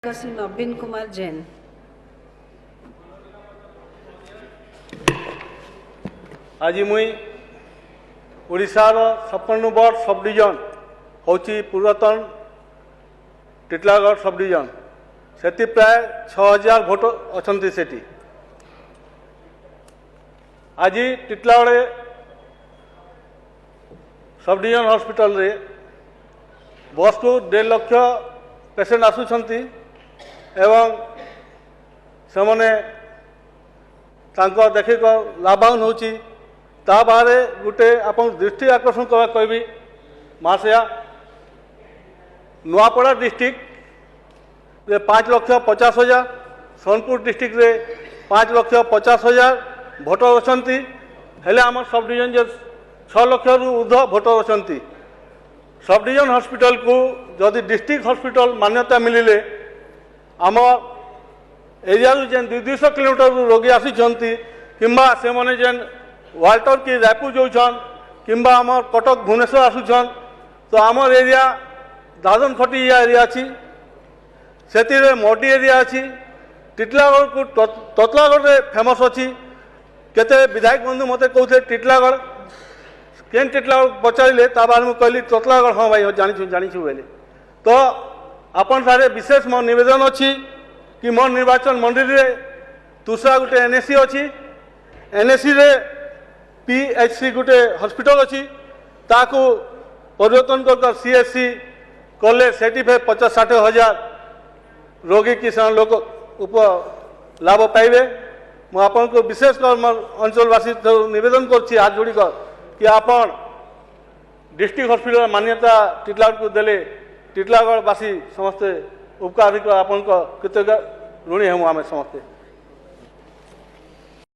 नवीन कुमार जैन। आज मुई ओडिशार 56 सब डिविजन होची पूर्वतन टिटलागढ़ सब डिविजन से प्राय 6000 भोटर अच्छा सेठी। आज टिटलागढ़ सब डिविजन हॉस्पिटल रे बस को 1.5 लाख पेसेंट आसुछंती एवं सेमने तांको देखिक लाभवान होची। ता बारे गोटे आपन दृष्टि आकर्षण करवा कहबी महाशया नुआपड़ा डिस्ट्रिक्ट रे 5,50,000 सोनपुर डिस्ट्रिक्ट रे 5,50,000 भोटर अछंती हेले आम सब डिविजन जे 6 लाख रु ऊर्ध्व भोटर अछंती। सब डिविजन हॉस्पिटल को जदि डिस्ट्रिक्ट हॉस्पिटल मान्यता मिलिले आम एरिया जेन 200 किलोमीटर रोगी आसीचंती किंबा से माने जेन वाल्टर की रायपुर जाऊन किंबा आम कटक भुवनेश्वर आसुछन तो आमर एरिया दादन खटी एरिया अच्छी से मोडी एरिया अच्छी टिटलागढ़ को ततलागढ़ रे फेमस अच्छी। केते विधायक बंधु मते कहते टिटलागढ़ केन टिटलागढ़ पचारे तार मुझे कहली ततलागढ़ हाँ भाई जानी बोले तो आपन सारे विशेष मोर निवेदन अच्छी कि मोर निर्वाचन मंडली रे तुषा गोटे एनएससी अच्छी एनएससी रे पीएचसी गोटे हॉस्पिटल अच्छी ताकू परिवर्तन कर सीएचसी कले से 50-60 हजार रोगी की लोक उप लाभ पाइबे। मुझे आपन को विशेषकर मोर अंचलवासी निवेदन कर हाथ जोड़ी कि आपन डिस्ट्रिक्ट हॉस्पिटल मान्यता टिटलागढ़ को देले टिटलागढ़वासी समस्ते उपकार आपन कृतज्ञ ऋणी हम आम समस्ते।